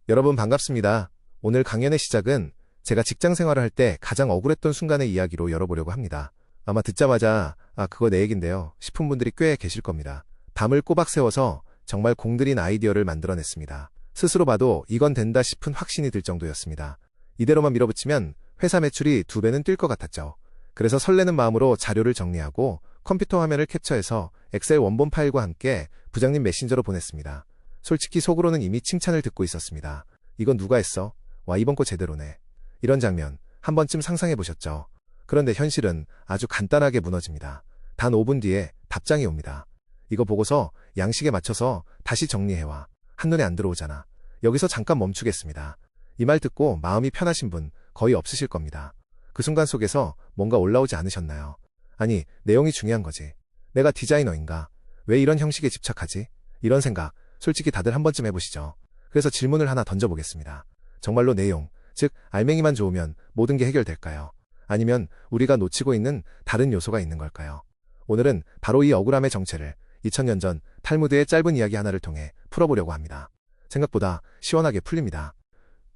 여러분 반갑습니다. 오늘 강연의 시작은 제가 직장 생활을 할 때 가장 억울했던 순간의 이야기로 열어보려고 합니다. 아마 듣자마자 그거 내 얘긴데요 싶은 분들이 꽤 계실 겁니다. 담을 꼬박 세워서 정말 공들인 아이디어를 만들어냈습니다. 스스로 봐도 이건 된다 싶은 확신이 들 정도였습니다. 이대로만 밀어붙이면 회사 매출이 2배는 뛸 것 같았죠. 그래서 설레는 마음으로 자료를 정리하고 컴퓨터 화면을 캡처해서 엑셀 원본 파일과 함께 부장님 메신저로 보냈습니다. 솔직히 속으로는 이미 칭찬을 듣고 있었습니다. 이건 누가 했어? 와, 이번 거 제대로네. 이런 장면 한 번쯤 상상해 보셨죠? 그런데 현실은 아주 간단하게 무너집니다. 단 5분 뒤에 답장이 옵니다. 이거 보고서 양식에 맞춰서 다시 정리해와. 한눈에 안 들어오잖아. 여기서 잠깐 멈추겠습니다. 이 말 듣고 마음이 편하신 분 거의 없으실 겁니다. 그 순간 속에서 뭔가 올라오지 않으셨나요? 아니, 내용이 중요한 거지. 내가 디자이너인가? 왜 이런 형식에 집착하지? 이런 생각 솔직히 다들 한 번쯤 해보시죠. 그래서 질문을 하나 던져보겠습니다. 정말로 내용, 즉 알맹이만 좋으면 모든 게 해결될까요? 아니면 우리가 놓치고 있는 다른 요소가 있는 걸까요? 오늘은 바로 이 억울함의 정체를 2000년 전 탈무드의 짧은 이야기 하나를 통해 풀어보려고 합니다. 생각보다 시원하게 풀립니다.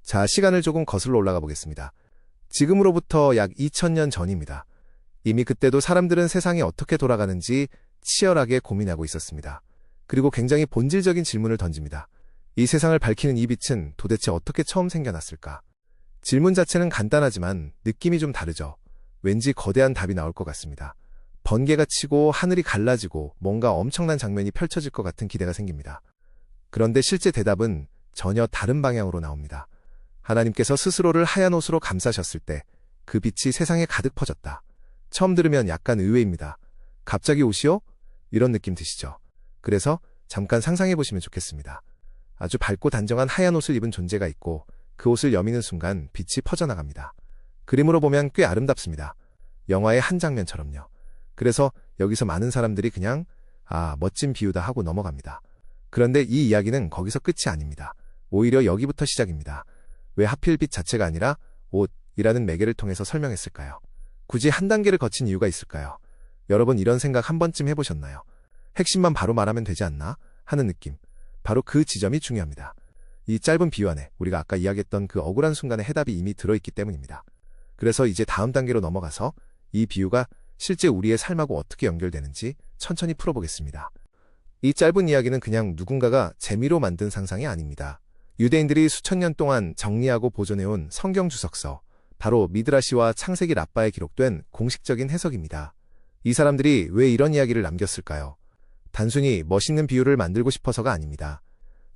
자, 시간을 조금 거슬러 올라가 보겠습니다. 지금으로부터 약 2000년 전입니다. 이미 그때도 사람들은 세상이 어떻게 돌아가는지 치열하게 고민하고 있었습니다. 그리고 굉장히 본질적인 질문을 던집니다. 이 세상을 밝히는 이 빛은 도대체 어떻게 처음 생겨났을까? 질문 자체는 간단하지만 느낌이 좀 다르죠. 왠지 거대한 답이 나올 것 같습니다. 번개가 치고 하늘이 갈라지고 뭔가 엄청난 장면이 펼쳐질 것 같은 기대가 생깁니다. 그런데 실제 대답은 전혀 다른 방향으로 나옵니다. 하나님께서 스스로를 하얀 옷으로 감싸셨을 때 그 빛이 세상에 가득 퍼졌다. 처음 들으면 약간 의외입니다. 갑자기 옷이요? 이런 느낌 드시죠? 그래서 잠깐 상상해 보시면 좋겠습니다. 아주 밝고 단정한 하얀 옷을 입은 존재가 있고 그 옷을 여미는 순간 빛이 퍼져나갑니다. 그림으로 보면 꽤 아름답습니다. 영화의 한 장면처럼요. 그래서 여기서 많은 사람들이 그냥 멋진 비유다 하고 넘어갑니다. 그런데 이 이야기는 거기서 끝이 아닙니다. 오히려 여기부터 시작입니다. 왜 하필 빛 자체가 아니라 옷이라는 매개를 통해서 설명했을까요? 굳이 한 단계를 거친 이유가 있을까요? 여러분 이런 생각 한 번쯤 해보셨나요? 핵심만 바로 말하면 되지 않나? 하는 느낌. 바로 그 지점이 중요합니다. 이 짧은 비유 안에 우리가 아까 이야기했던 그 억울한 순간의 해답이 이미 들어있기 때문입니다. 그래서 이제 다음 단계로 넘어가서 이 비유가 실제 우리의 삶하고 어떻게 연결되는지 천천히 풀어보겠습니다. 이 짧은 이야기는 그냥 누군가가 재미로 만든 상상이 아닙니다. 유대인들이 수천 년 동안 정리하고 보존해온 성경 주석서, 바로 미드라시와 창세기 랍바에 기록된 공식적인 해석입니다. 이 사람들이 왜 이런 이야기를 남겼을까요? 단순히 멋있는 비유를 만들고 싶어서가 아닙니다.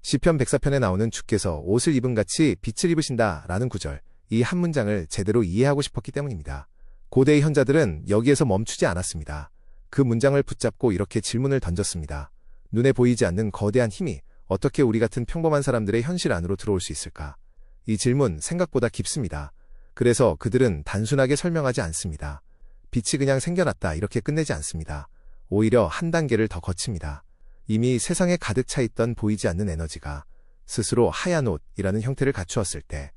시편 104편에 나오는 주께서 옷을 입은 같이 빛을 입으신다 라는 구절, 이 한 문장을 제대로 이해하고 싶었기 때문입니다. 고대의 현자들은 여기에서 멈추지 않았습니다. 그 문장을 붙잡고 이렇게 질문을 던졌습니다. 눈에 보이지 않는 거대한 힘이 어떻게 우리 같은 평범한 사람들의 현실 안으로 들어올 수 있을까? 이 질문 생각보다 깊습니다. 그래서 그들은 단순하게 설명하지 않습니다. 빛이 그냥 생겨났다 이렇게 끝내지 않습니다. 오히려 한 단계를 더 거칩니다. 이미 세상에 가득 차 있던 보이지 않는 에너지가 스스로 하얀 옷이라는 형태를 갖추었을 때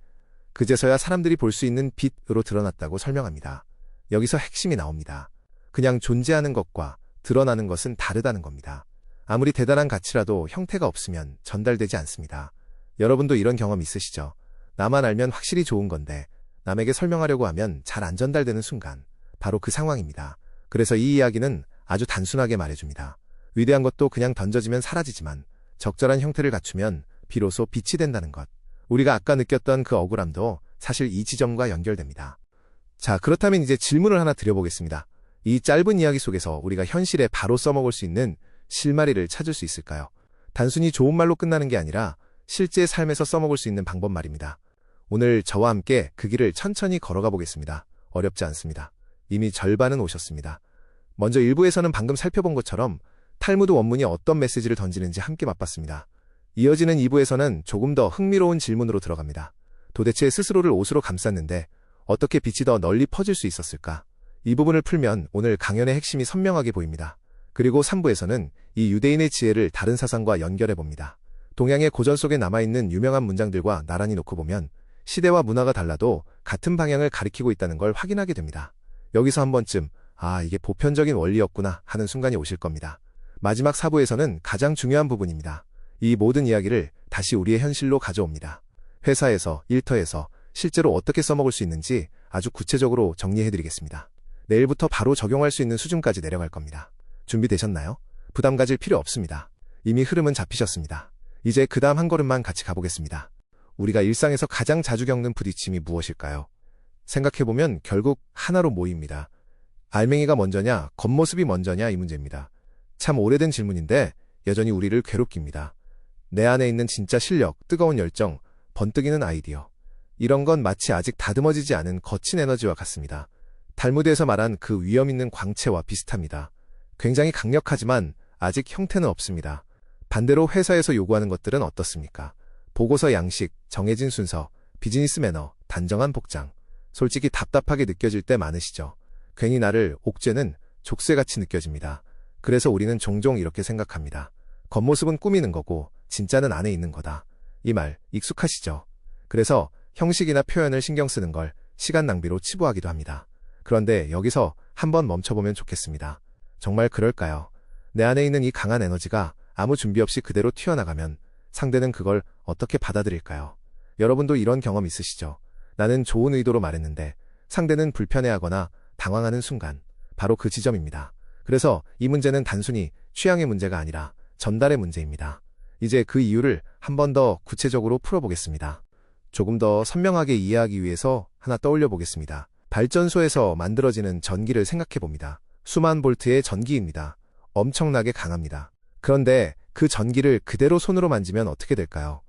그제서야 사람들이 볼 수 있는 빛으로 드러났다고 설명합니다. 여기서 핵심이 나옵니다. 그냥 존재하는 것과 드러나는 것은 다르다는 겁니다. 아무리 대단한 가치라도 형태가 없으면 전달되지 않습니다. 여러분도 이런 경험 있으시죠? 나만 알면 확실히 좋은 건데 남에게 설명하려고 하면 잘 안 전달되는 순간, 바로 그 상황입니다. 그래서 이 이야기는 아주 단순하게 말해줍니다. 위대한 것도 그냥 던져지면 사라지지만 적절한 형태를 갖추면 비로소 빛이 된다는 것. 우리가 아까 느꼈던 그 억울함도 사실 이 지점과 연결됩니다. 자, 그렇다면 이제 질문을 하나 드려보겠습니다. 이 짧은 이야기 속에서 우리가 현실에 바로 써먹을 수 있는 실마리를 찾을 수 있을까요? 단순히 좋은 말로 끝나는 게 아니라 실제 삶에서 써먹을 수 있는 방법 말입니다. 오늘 저와 함께 그 길을 천천히 걸어가 보겠습니다. 어렵지 않습니다. 이미 절반은 오셨습니다. 먼저 1부에서는 방금 살펴본 것처럼 탈무드 원문이 어떤 메시지를 던지는지 함께 맛봤습니다. 이어지는 2부에서는 조금 더 흥미로운 질문으로 들어갑니다. 도대체 스스로를 옷으로 감쌌는데 어떻게 빛이 더 널리 퍼질 수 있었을까? 이 부분을 풀면 오늘 강연의 핵심이 선명하게 보입니다. 그리고 3부에서는 이 유대인의 지혜를 다른 사상과 연결해봅니다. 동양의 고전 속에 남아있는 유명한 문장들과 나란히 놓고 보면 시대와 문화가 달라도 같은 방향을 가리키고 있다는 걸 확인하게 됩니다. 여기서 한 번쯤 이게 보편적인 원리였구나 하는 순간이 오실 겁니다. 마지막 4부에서는 가장 중요한 부분입니다. 이 모든 이야기를 다시 우리의 현실로 가져옵니다. 회사에서, 일터에서 실제로 어떻게 써먹을 수 있는지 아주 구체적으로 정리해드리겠습니다. 내일부터 바로 적용할 수 있는 수준까지 내려갈 겁니다. 준비되셨나요? 부담 가질 필요 없습니다. 이미 흐름은 잡히셨습니다. 이제 그 다음 한 걸음만 같이 가보겠습니다. 우리가 일상에서 가장 자주 겪는 부딪힘이 무엇일까요? 생각해보면 결국 하나로 모입니다. 알맹이가 먼저냐, 겉모습이 먼저냐 이 문제입니다. 참 오래된 질문인데 여전히 우리를 괴롭힙니다. 내 안에 있는 진짜 실력, 뜨거운 열정, 번뜩이는 아이디어. 이런 건 마치 아직 다듬어지지 않은 거친 에너지와 같습니다. 탈무드에서 말한 그 위험 있는 광채와 비슷합니다. 굉장히 강력하지만 아직 형태는 없습니다. 반대로 회사에서 요구하는 것들은 어떻습니까? 보고서 양식, 정해진 순서, 비즈니스 매너, 단정한 복장. 솔직히 답답하게 느껴질 때 많으시죠? 괜히 나를 옥죄는 족쇄같이 느껴집니다. 그래서 우리는 종종 이렇게 생각합니다. 겉모습은 꾸미는 거고 진짜는 안에 있는 거다. 이 말 익숙하시죠? 그래서 형식이나 표현을 신경 쓰는 걸 시간 낭비로 치부하기도 합니다. 그런데 여기서 한번 멈춰보면 좋겠습니다. 정말 그럴까요? 내 안에 있는 이 강한 에너지가 아무 준비 없이 그대로 튀어나가면 상대는 그걸 어떻게 받아들일까요? 여러분도 이런 경험 있으시죠? 나는 좋은 의도로 말했는데 상대는 불편해하거나 당황하는 순간, 바로 그 지점입니다. 그래서 이 문제는 단순히 취향의 문제가 아니라 전달의 문제입니다. 이제 그 이유를 한 번 더 구체적으로 풀어보겠습니다. 조금 더 선명하게 이해하기 위해서 하나 떠올려 보겠습니다. 발전소에서 만들어지는 전기를 생각해 봅니다. 수만 볼트의 전기입니다. 엄청나게 강합니다. 그런데 그 전기를 그대로 손으로 만지면 어떻게 될까요?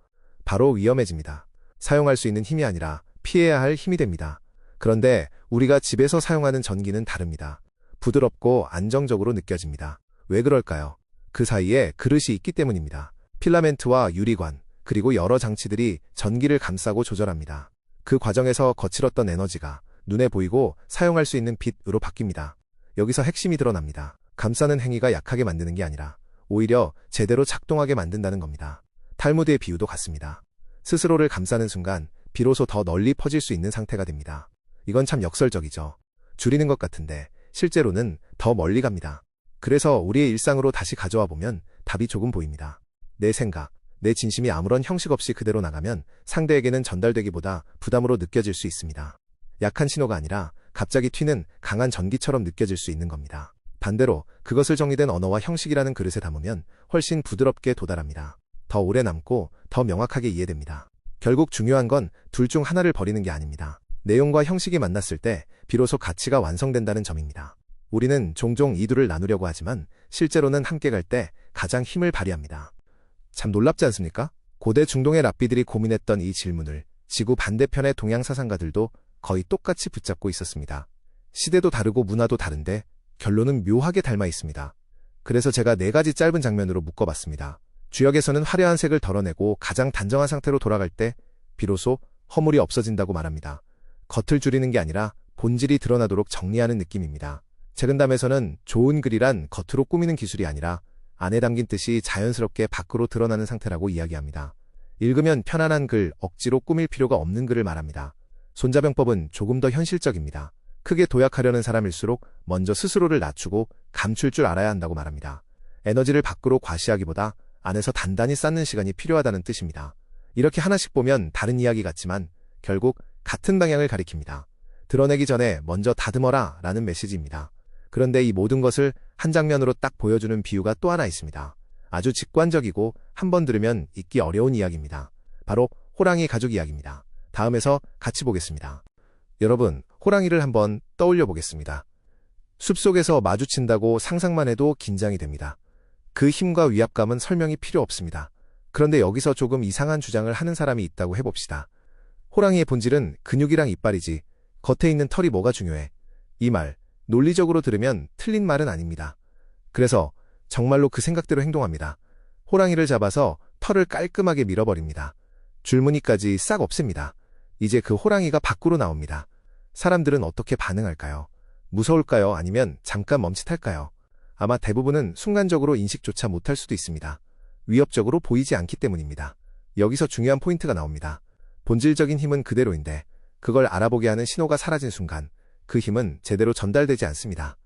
바로 위험해집니다. 사용할 수 있는 힘이 아니라 피해야 할 힘이 됩니다. 그런데 우리가 집에서 사용하는 전기는 다릅니다. 부드럽고 안정적으로 느껴집니다. 왜 그럴까요? 그 사이에 그릇이 있기 때문입니다. 필라멘트와 유리관, 그리고 여러 장치들이 전기를 감싸고 조절합니다. 그 과정에서 거칠었던 에너지가 눈에 보이고 사용할 수 있는 빛으로 바뀝니다. 여기서 핵심이 드러납니다. 감싸는 행위가 약하게 만드는 게 아니라 오히려 제대로 작동하게 만든다는 겁니다. 탈무드의 비유도 같습니다. 스스로를 감싸는 순간 비로소 더 널리 퍼질 수 있는 상태가 됩니다. 이건 참 역설적이죠. 줄이는 것 같은데 실제로는 더 멀리 갑니다. 그래서 우리의 일상으로 다시 가져와 보면 답이 조금 보입니다. 내 생각, 내 진심이 아무런 형식 없이 그대로 나가면 상대에게는 전달되기보다 부담으로 느껴질 수 있습니다. 약한 신호가 아니라 갑자기 튀는 강한 전기처럼 느껴질 수 있는 겁니다. 반대로 그것을 정리된 언어와 형식이라는 그릇에 담으면 훨씬 부드럽게 도달합니다. 더 오래 남고 더 명확하게 이해됩니다. 결국 중요한 건 둘 중 하나를 버리는 게 아닙니다. 내용과 형식이 만났을 때 비로소 가치가 완성된다는 점입니다. 우리는 종종 이 둘을 나누려고 하지만 실제로는 함께 갈 때 가장 힘을 발휘합니다. 참 놀랍지 않습니까? 고대 중동의 랍비들이 고민했던 이 질문을 지구 반대편의 동양 사상가들도 거의 똑같이 붙잡고 있었습니다. 시대도 다르고 문화도 다른데 결론은 묘하게 닮아 있습니다. 그래서 제가 4가지 짧은 장면으로 묶어봤습니다. 주역에서는 화려한 색을 덜어내고 가장 단정한 상태로 돌아갈 때 비로소 허물이 없어진다고 말합니다. 겉을 줄이는 게 아니라 본질이 드러나도록 정리하는 느낌입니다. 재근담에서는 좋은 글이란 겉으로 꾸미는 기술이 아니라 안에 담긴 뜻이 자연스럽게 밖으로 드러나는 상태라고 이야기합니다. 읽으면 편안한 글, 억지로 꾸밀 필요가 없는 글을 말합니다. 손자병법은 조금 더 현실적입니다. 크게 도약하려는 사람일수록 먼저 스스로를 낮추고 감출 줄 알아야 한다고 말합니다. 에너지를 밖으로 과시하기보다 안에서 단단히 쌓는 시간이 필요하다는 뜻입니다. 이렇게 하나씩 보면 다른 이야기 같지만 결국 같은 방향을 가리킵니다. 드러내기 전에 먼저 다듬어라 라는 메시지입니다. 그런데 이 모든 것을 한 장면으로 딱 보여주는 비유가 또 하나 있습니다. 아주 직관적이고 한번 들으면 잊기 어려운 이야기입니다. 바로 호랑이 가족 이야기입니다. 다음에서 같이 보겠습니다. 여러분, 호랑이를 한번 떠올려 보겠습니다. 숲속에서 마주친다고 상상만 해도 긴장이 됩니다. 그 힘과 위압감은 설명이 필요 없습니다. 그런데 여기서 조금 이상한 주장을 하는 사람이 있다고 해봅시다. 호랑이의 본질은 근육이랑 이빨이지 겉에 있는 털이 뭐가 중요해. 이 말, 논리적으로 들으면 틀린 말은 아닙니다. 그래서 정말로 그 생각대로 행동합니다. 호랑이를 잡아서 털을 깔끔하게 밀어버립니다. 줄무늬까지 싹 없앱니다. 이제 그 호랑이가 밖으로 나옵니다. 사람들은 어떻게 반응할까요? 무서울까요? 아니면 잠깐 멈칫할까요? 아마 대부분은 순간적으로 인식조차 못할 수도 있습니다. 위협적으로 보이지 않기 때문입니다. 여기서 중요한 포인트가 나옵니다. 본질적인 힘은 그대로인데 그걸 알아보게 하는 신호가 사라진 순간 그 힘은 제대로 전달되지 않습니다.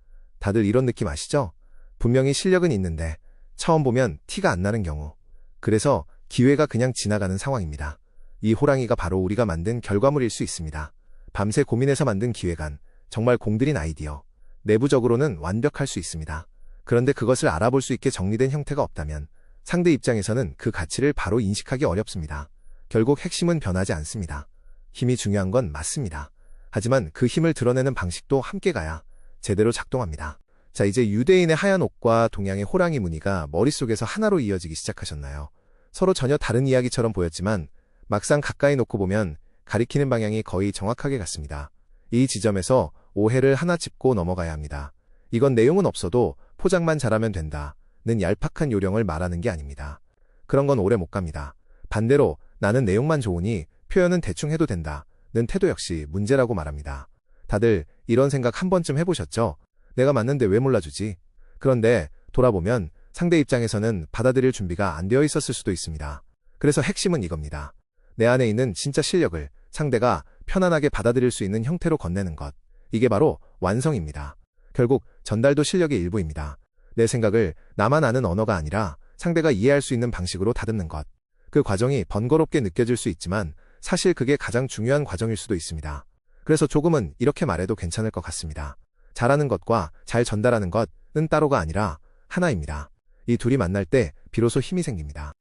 다들 이런 느낌 아시죠? 분명히 실력은 있는데 처음 보면 티가 안 나는 경우. 그래서 기회가 그냥 지나가는 상황입니다. 이 호랑이가 바로 우리가 만든 결과물일 수 있습니다. 밤새 고민해서 만든 기획안, 정말 공들인 아이디어. 내부적으로는 완벽할 수 있습니다. 그런데 그것을 알아볼 수 있게 정리된 형태가 없다면 상대 입장에서는 그 가치를 바로 인식하기 어렵습니다. 결국 핵심은 변하지 않습니다. 힘이 중요한 건 맞습니다. 하지만 그 힘을 드러내는 방식도 함께 가야 제대로 작동합니다. 자, 이제 유대인의 하얀 옷과 동양의 호랑이 무늬가 머릿속에서 하나로 이어지기 시작하셨나요? 서로 전혀 다른 이야기처럼 보였지만 막상 가까이 놓고 보면 가리키는 방향이 거의 정확하게 같습니다. 이 지점에서 오해를 하나 짚고 넘어가야 합니다. 이건 내용은 없어도 포장만 잘하면 된다는 얄팍한 요령을 말하는 게 아닙니다. 그런 건 오래 못 갑니다. 반대로 나는 내용만 좋으니 표현은 대충 해도 된다는 태도 역시 문제라고 말합니다. 다들 이런 생각 한 번쯤 해보셨죠? 내가 맞는데 왜 몰라주지? 그런데 돌아보면 상대 입장에서는 받아들일 준비가 안 되어 있었을 수도 있습니다. 그래서 핵심은 이겁니다. 내 안에 있는 진짜 실력을 상대가 편안하게 받아들일 수 있는 형태로 건네는 것. 이게 바로 완성입니다. 결국 전달도 실력의 일부입니다. 내 생각을 나만 아는 언어가 아니라 상대가 이해할 수 있는 방식으로 다듬는 것. 그 과정이 번거롭게 느껴질 수 있지만 사실 그게 가장 중요한 과정일 수도 있습니다. 그래서 조금은 이렇게 말해도 괜찮을 것 같습니다. 잘하는 것과 잘 전달하는 것은 따로가 아니라 하나입니다. 이 둘이 만날 때 비로소 힘이 생깁니다.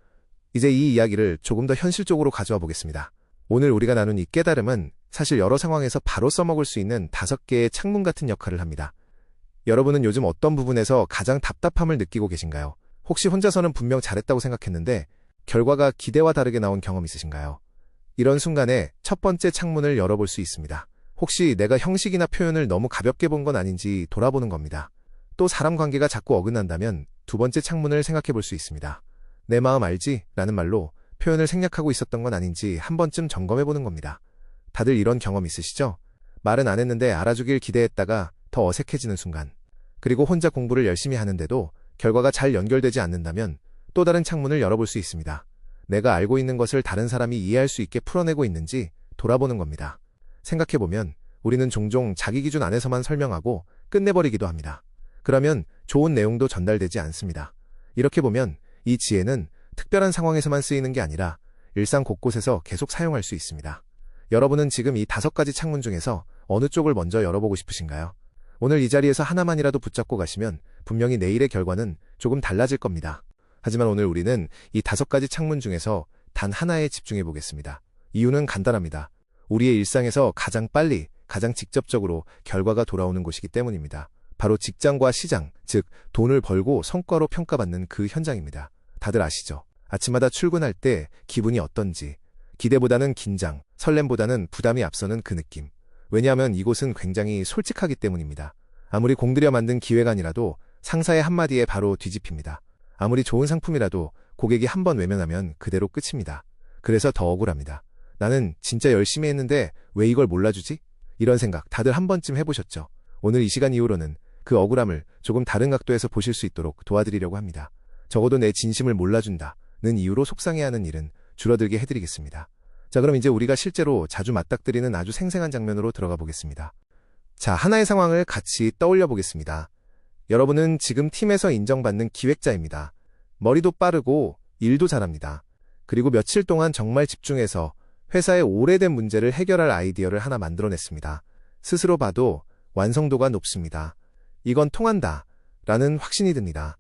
이제 이 이야기를 조금 더 현실적으로 가져와 보겠습니다. 오늘 우리가 나눈 이 깨달음은 사실 여러 상황에서 바로 써먹을 수 있는 5개의 창문 같은 역할을 합니다. 여러분은 요즘 어떤 부분에서 가장 답답함을 느끼고 계신가요? 혹시 혼자서는 분명 잘했다고 생각했는데 결과가 기대와 다르게 나온 경험 있으신가요? 이런 순간에 첫 번째 창문을 열어볼 수 있습니다. 혹시 내가 형식이나 표현을 너무 가볍게 본 건 아닌지 돌아보는 겁니다. 또 사람 관계가 자꾸 어긋난다면 두 번째 창문을 생각해 볼 수 있습니다. 내 마음 알지? 라는 말로 표현을 생략하고 있었던 건 아닌지 한 번쯤 점검해 보는 겁니다. 다들 이런 경험 있으시죠? 말은 안 했는데 알아주길 기대했다가 더 어색해지는 순간. 그리고 혼자 공부를 열심히 하는데도 결과가 잘 연결되지 않는다면 또 다른 창문을 열어볼 수 있습니다. 내가 알고 있는 것을 다른 사람이 이해할 수 있게 풀어내고 있는지 돌아보는 겁니다. 생각해보면 우리는 종종 자기 기준 안에서만 설명하고 끝내버리기도 합니다. 그러면 좋은 내용도 전달되지 않습니다. 이렇게 보면 이 지혜는 특별한 상황에서만 쓰이는 게 아니라 일상 곳곳에서 계속 사용할 수 있습니다. 여러분은 지금 이 5가지 창문 중에서 어느 쪽을 먼저 열어보고 싶으신가요? 오늘 이 자리에서 하나만이라도 붙잡고 가시면 분명히 내일의 결과는 조금 달라질 겁니다. 하지만 오늘 우리는 이 5가지 창문 중에서 단 하나에 집중해 보겠습니다. 이유는 간단합니다. 우리의 일상에서 가장 빨리, 가장 직접적으로 결과가 돌아오는 곳이기 때문입니다. 바로 직장과 시장, 즉 돈을 벌고 성과로 평가받는 그 현장입니다. 다들 아시죠? 아침마다 출근할 때 기분이 어떤지, 기대보다는 긴장, 설렘보다는 부담이 앞서는 그 느낌. 왜냐하면 이곳은 굉장히 솔직하기 때문입니다. 아무리 공들여 만든 기획안이라도 상사의 한마디에 바로 뒤집힙니다. 아무리 좋은 상품이라도 고객이 한 번 외면하면 그대로 끝입니다. 그래서 더 억울합니다. 나는 진짜 열심히 했는데 왜 이걸 몰라주지? 이런 생각 다들 한 번쯤 해보셨죠? 오늘 이 시간 이후로는 그 억울함을 조금 다른 각도에서 보실 수 있도록 도와드리려고 합니다. 적어도 내 진심을 몰라준다는 이유로 속상해하는 일은 줄어들게 해드리겠습니다. 자, 그럼 이제 우리가 실제로 자주 맞닥뜨리는 아주 생생한 장면으로 들어가 보겠습니다. 자, 하나의 상황을 같이 떠올려 보겠습니다. 여러분은 지금 팀에서 인정받는 기획자입니다. 머리도 빠르고 일도 잘합니다. 그리고 며칠 동안 정말 집중해서 회사의 오래된 문제를 해결할 아이디어를 하나 만들어냈습니다. 스스로 봐도 완성도가 높습니다. 이건 통한다 라는 확신이 듭니다.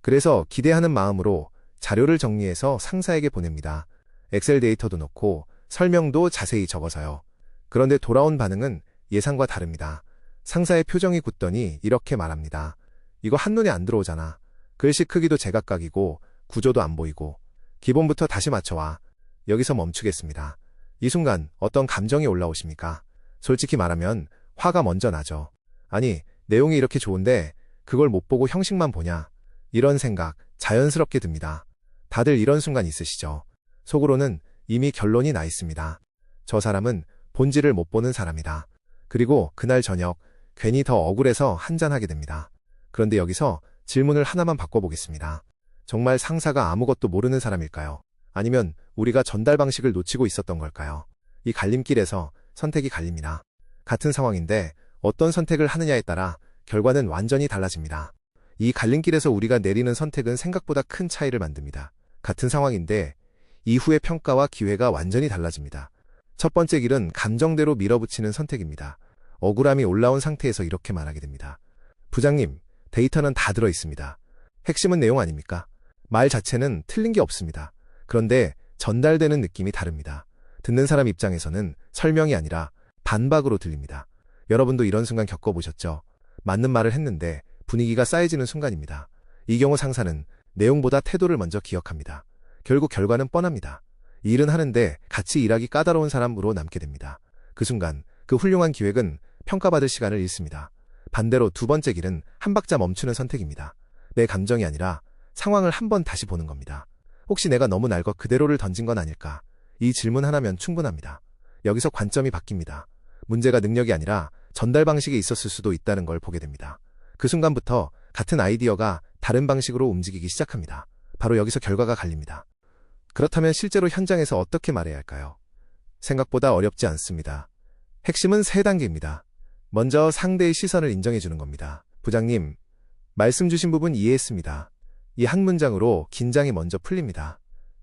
그래서 기대하는 마음으로 자료를 정리해서 상사에게 보냅니다. 엑셀 데이터도 넣고 설명도 자세히 적어서요. 그런데 돌아온 반응은 예상과 다릅니다. 상사의 표정이 굳더니 이렇게 말합니다. 이거 한눈에 안 들어오잖아. 글씨 크기도 제각각이고 구조도 안 보이고 기본부터 다시 맞춰와. 여기서 멈추겠습니다. 이 순간 어떤 감정이 올라오십니까? 솔직히 말하면 화가 먼저 나죠. 아니, 내용이 이렇게 좋은데 그걸 못 보고 형식만 보냐? 이런 생각 자연스럽게 듭니다. 다들 이런 순간 있으시죠? 속으로는 이미 결론이 나 있습니다. 저 사람은 본질을 못 보는 사람이다. 그리고 그날 저녁 괜히 더 억울해서 한잔하게 됩니다. 그런데 여기서 질문을 하나만 바꿔보겠습니다. 정말 상사가 아무것도 모르는 사람일까요? 아니면 우리가 전달 방식을 놓치고 있었던 걸까요? 이 갈림길에서 선택이 갈립니다. 같은 상황인데 어떤 선택을 하느냐에 따라 결과는 완전히 달라집니다. 이 갈림길에서 우리가 내리는 선택은 생각보다 큰 차이를 만듭니다. 같은 상황인데 이후의 평가와 기회가 완전히 달라집니다. 첫 번째 길은 감정대로 밀어붙이는 선택입니다. 억울함이 올라온 상태에서 이렇게 말하게 됩니다. 부장님, 데이터는 다 들어 있습니다. 핵심은 내용 아닙니까? 말 자체는 틀린 게 없습니다. 그런데 전달되는 느낌이 다릅니다. 듣는 사람 입장에서는 설명이 아니라 반박으로 들립니다. 여러분도 이런 순간 겪어보셨죠? 맞는 말을 했는데 분위기가 쌓여지는 순간입니다. 이 경우 상사는 내용보다 태도를 먼저 기억합니다. 결국 결과는 뻔합니다. 일은 하는데 같이 일하기 까다로운 사람으로 남게 됩니다. 그 순간 그 훌륭한 기획은 평가받을 시간을 잃습니다. 반대로 두 번째 길은 한 박자 멈추는 선택입니다. 내 감정이 아니라 상황을 한번 다시 보는 겁니다. 혹시 내가 너무 날 것 그대로를 던진 건 아닐까? 이 질문 하나면 충분합니다. 여기서 관점이 바뀝니다. 문제가 능력이 아니라 전달 방식에 있었을 수도 있다는 걸 보게 됩니다. 그 순간부터 같은 아이디어가 다른 방식으로 움직이기 시작합니다. 바로 여기서 결과가 갈립니다. 그렇다면 실제로 현장에서 어떻게 말해야 할까요? 생각보다 어렵지 않습니다. 핵심은 세 단계입니다. 먼저 상대의 시선을 인정해 주는 겁니다. 부장님, 말씀 주신 부분 이해했습니다. 이 한 문장으로 긴장이 먼저 풀립니다.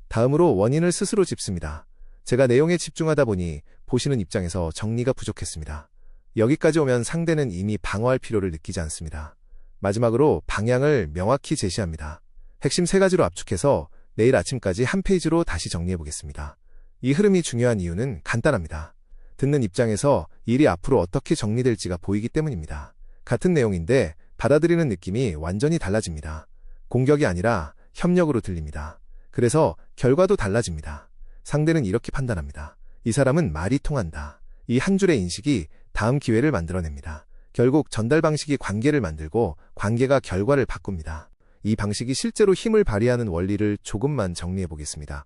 다음으로 원인을 스스로 짚습니다. 제가 내용에 집중하다 보니 보시는 입장에서 정리가 부족했습니다. 여기까지 오면 상대는 이미 방어할 필요를 느끼지 않습니다. 마지막으로 방향을 명확히 제시합니다. 핵심 세 가지로 압축해서 내일 아침까지 한 페이지로 다시 정리해 보겠습니다. 이 흐름이 중요한 이유는 간단합니다. 듣는 입장에서 일이 앞으로 어떻게 정리될지가 보이기 때문입니다. 같은 내용인데 받아들이는 느낌이 완전히 달라집니다. 공격이 아니라 협력으로 들립니다. 그래서 결과도 달라집니다. 상대는 이렇게 판단합니다. 이 사람은 말이 통한다. 이 한 줄의 인식이 다음 기회를 만들어냅니다. 결국 전달 방식이 관계를 만들고 관계가 결과를 바꿉니다. 이 방식이 실제로 힘을 발휘하는 원리를 조금만 정리해 보겠습니다.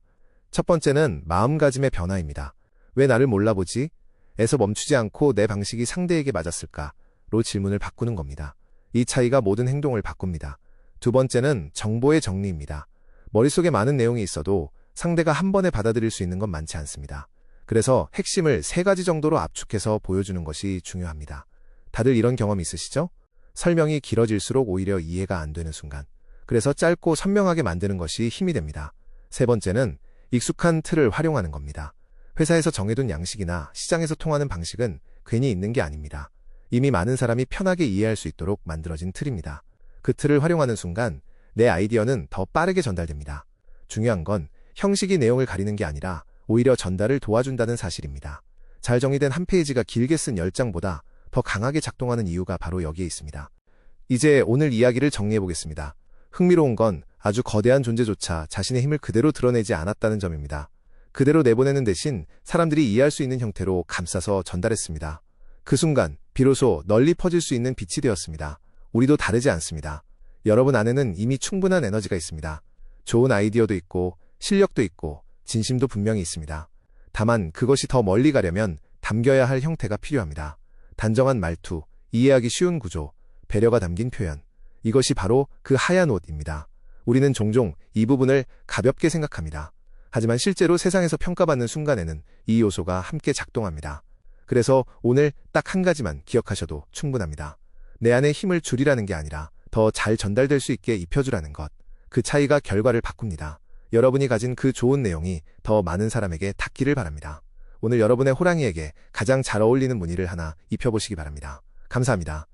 첫 번째는 마음가짐의 변화입니다. 왜 나를 몰라보지? 에서 멈추지 않고 내 방식이 상대에게 맞았을까?로 질문을 바꾸는 겁니다. 이 차이가 모든 행동을 바꿉니다. 두 번째는 정보의 정리입니다. 머릿속에 많은 내용이 있어도 상대가 한 번에 받아들일 수 있는 건 많지 않습니다. 그래서 핵심을 세 가지 정도로 압축해서 보여주는 것이 중요합니다. 다들 이런 경험 있으시죠? 설명이 길어질수록 오히려 이해가 안 되는 순간. 그래서 짧고 선명하게 만드는 것이 힘이 됩니다. 세 번째는 익숙한 틀을 활용하는 겁니다. 회사에서 정해둔 양식이나 시장에서 통하는 방식은 괜히 있는 게 아닙니다. 이미 많은 사람이 편하게 이해할 수 있도록 만들어진 틀입니다. 그 틀을 활용하는 순간 내 아이디어는 더 빠르게 전달됩니다. 중요한 건 형식이 내용을 가리는 게 아니라 오히려 전달을 도와준다는 사실입니다. 잘 정리된 한 페이지가 길게 쓴 10장보다 더 강하게 작동하는 이유가 바로 여기에 있습니다. 이제 오늘 이야기를 정리해 보겠습니다. 흥미로운 건 아주 거대한 존재조차 자신의 힘을 그대로 드러내지 않았다는 점입니다. 그대로 내보내는 대신 사람들이 이해할 수 있는 형태로 감싸서 전달했습니다. 그 순간 비로소 널리 퍼질 수 있는 빛이 되었습니다. 우리도 다르지 않습니다. 여러분 안에는 이미 충분한 에너지가 있습니다. 좋은 아이디어도 있고 실력도 있고 진심도 분명히 있습니다. 다만 그것이 더 멀리 가려면 담겨야 할 형태가 필요합니다. 단정한 말투, 이해하기 쉬운 구조, 배려가 담긴 표현. 이것이 바로 그 하얀 옷입니다. 우리는 종종 이 부분을 가볍게 생각합니다. 하지만 실제로 세상에서 평가받는 순간에는 이 요소가 함께 작동합니다. 그래서 오늘 딱 한 가지만 기억하셔도 충분합니다. 내 안에 힘을 줄이라는 게 아니라 더 잘 전달될 수 있게 입혀주라는 것. 그 차이가 결과를 바꿉니다. 여러분이 가진 그 좋은 내용이 더 많은 사람에게 닿기를 바랍니다. 오늘 여러분의 호랑이에게 가장 잘 어울리는 무늬를 하나 입혀보시기 바랍니다. 감사합니다.